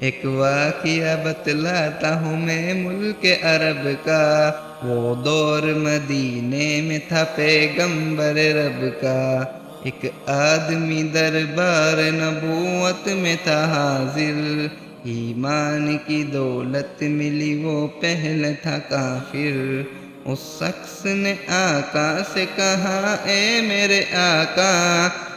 ایک واقعہ بتلاتا ہوں میں ملک عرب کا، وہ دور مدینے میں تھا پیغمبر رب کا۔ ایک آدمی دربار نبوت میں تھا حاضر، ایمان کی دولت ملی وہ پہلے تھا کافر۔ اس شخص نے آقا سے کہا اے میرے آقا،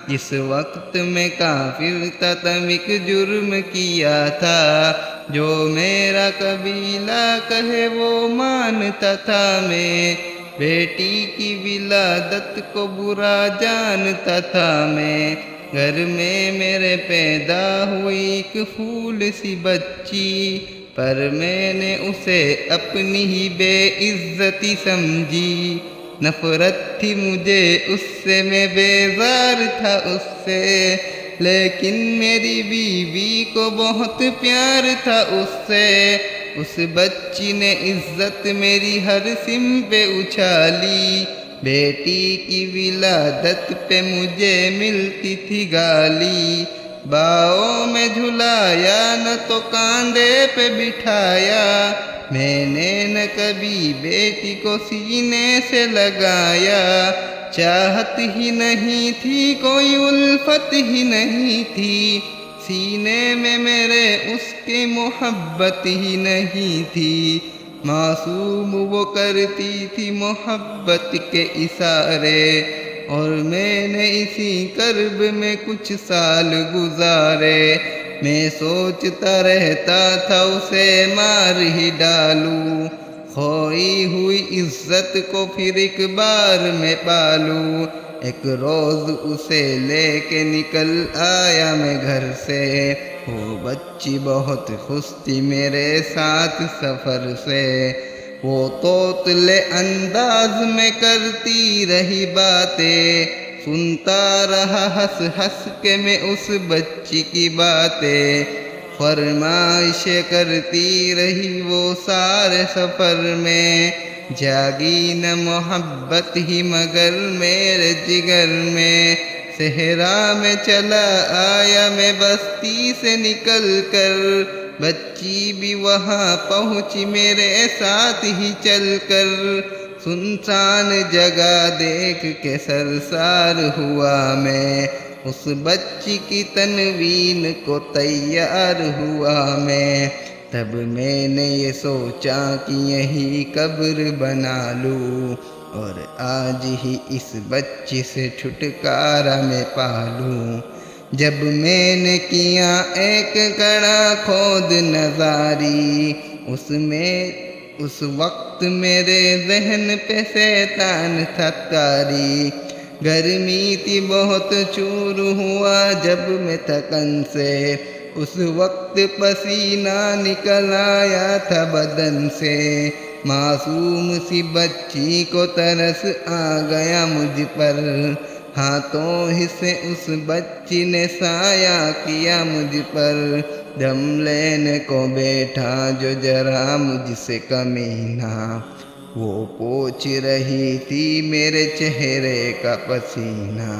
جس وقت میں کافر تھا تب ایک جرم کیا تھا، جو میرا قبیلہ کہے وہ مانتا تھا میں، بیٹی کی ولادت کو برا جانتا تھا میں۔ گھر میں میرے پیدا ہوئی ایک پھول سی بچی، پر میں نے اسے اپنی ہی بے عزتی سمجھی۔ نفرت تھی مجھے اس سے، میں بیزار تھا اس سے، لیکن میری بیوی کو بہت پیار تھا اس سے۔ اس بچی نے عزت میری ہر سم پہ اچھالی، بیٹی کی ولادت پہ مجھے ملتی تھی گالی۔ باہوں میں جھلایا نہ تو کاندھے پہ بٹھایا، میں نے نہ کبھی بیٹی کو سینے سے لگایا۔ چاہت ہی نہیں تھی کوئی الفت ہی نہیں تھی، سینے میں میرے اس کی محبت ہی نہیں تھی۔ معصوم وہ کرتی تھی محبت کے اشارے، اور میں نے اسی کرب میں کچھ سال گزارے۔ میں سوچتا رہتا تھا اسے مار ہی ڈالوں، کھوئی ہوئی عزت کو پھر ایک بار میں پالوں۔ ایک روز اسے لے کے نکل آیا میں گھر سے، وہ بچی بہت خوش تھی میرے ساتھ سفر سے۔ وہ توتلے انداز میں کرتی رہی باتیں، سنتا رہا ہنس ہنس کے میں اس بچی کی باتیں۔ فرمائشیں کرتی رہی وہ سارے سفر میں، جاگی نہ محبت ہی مگر میرے جگر میں۔ صحرا میں چلا آیا میں بستی سے نکل کر، بچی بھی وہاں پہنچی میرے ساتھ ہی چل کر۔ سنسان جگہ دیکھ کے سرسار ہوا میں، اس بچی کی تنوین کو تیار ہوا میں۔ تب میں نے یہ سوچا کہ یہی قبر بنا لوں، اور آج ہی اس بچی سے چھٹکارا میں پالوں۔ جب میں نے کیا ایک گڑھا کھود نظاری، اس وقت میرے ذہن پہ شیطان تھا طاری۔ گرمی تھی بہت چور ہوا جب میں تھکن سے، اس وقت پسینہ نکل آیا تھا بدن سے۔ معصوم سی بچی کو ترس آ گیا مجھ پر، ہاتھوں ہی سے اس بچی نے سایہ کیا مجھ پر۔ دم لینے کو بیٹھا جو ذرا مجھ سے کمینہ، وہ پوچھ رہی تھی میرے چہرے کا پسینہ۔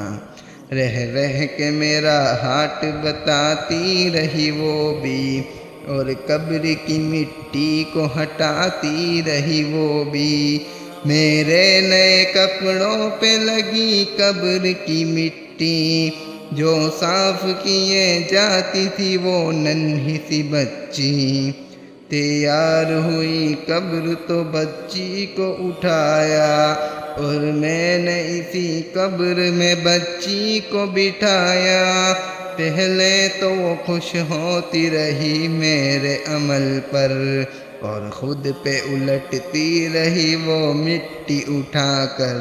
رہ رہ کے میرا ہاتھ بتاتی رہی وہ بھی، اور قبر کی مٹی کو ہٹاتی رہی وہ بھی۔ میرے نئے کپڑوں پہ لگی قبر کی مٹی، جو صاف کیے جاتی تھی وہ ننھی سی بچی۔ تیار ہوئی قبر تو بچی کو اٹھایا، اور میں نے اسی قبر میں بچی کو بٹھایا۔ پہلے تو وہ خوش ہوتی رہی میرے عمل پر، اور خود پہ الٹتی رہی وہ مٹی اٹھا کر۔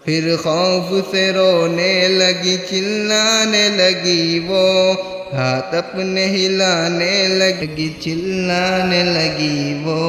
پھر خوف سے رونے لگی چلانے لگی وہ، ہاتھ اپنے ہلانے لگی چلانے لگی وہ۔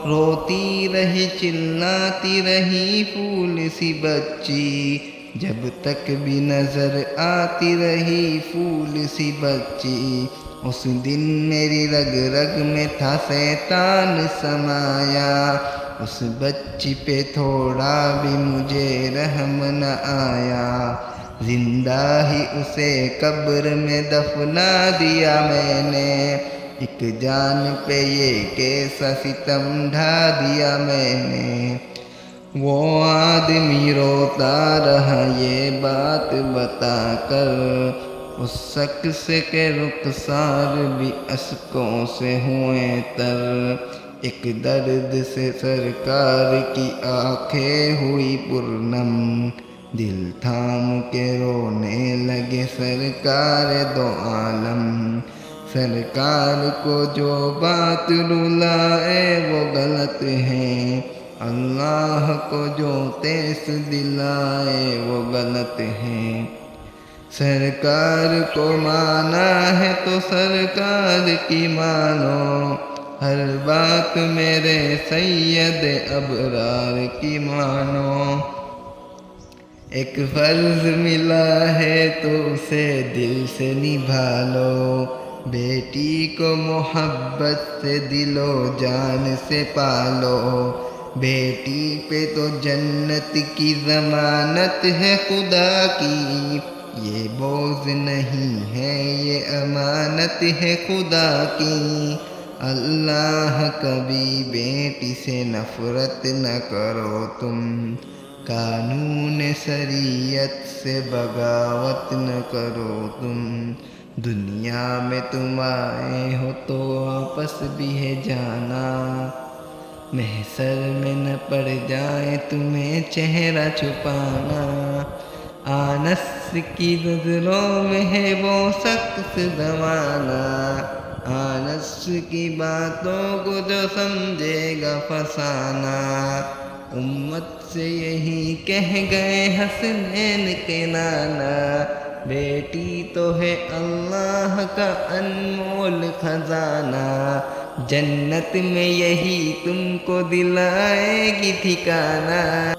روتی رہی چلاتی رہی پھول سی بچی، جب تک بھی نظر آتی رہی پھول سی بچی۔ اس دن میری رگ رگ میں تھا شیطان سمایا، اس بچی پہ تھوڑا بھی مجھے رحم نہ آیا۔ زندہ ہی اسے قبر میں دفنا دیا میں نے، ایک جان پہ یہ کیسا ستم ڈھا دیا میں نے، وہ آدمی روتا رہا یہ بات بتا کر، اس شخص کے رخسار بھی اشکوں سے ہوئے تر، ایک درد سے سرکار کی آنکھیں ہوئی پرنم، دل تھام کے رونے لگے سرکار دو عالم، سرکار کو جو بات رلائے وہ غلط ہے، اللہ کو جو تیس دلائے وہ غلط ہے، سرکار کو مانا ہے تو سرکار کی مانو، ہر بات میرے سید ابرار کی مانو، ایک فرض ملا ہے تو اسے دل سے نبھا لو، بیٹی کو محبت سے دل و جان سے پالو، بیٹی پہ تو جنت کی ضمانت ہے خدا کی، یہ بوجھ نہیں ہے یہ امانت ہے خدا کی، اللہ کبھی بیٹی سے نفرت نہ کرو تم، قانون شریعت سے بغاوت نہ کرو تم، دنیا میں تم آئے ہو تو آپس بھی ہے جانا، محشر میں نہ پڑ جائے تمہیں چہرہ چھپانا، آنس کی نظروں میں ہے وہ شخص زمانہ، آنس کی باتوں کو جو سمجھے گا فسانہ، امت سے یہی کہہ گئے حسنین کے نانا، بیٹی تو ہے اللہ کا انمول خزانہ، جنت میں یہی تم کو دلائے گی ٹھکانہ،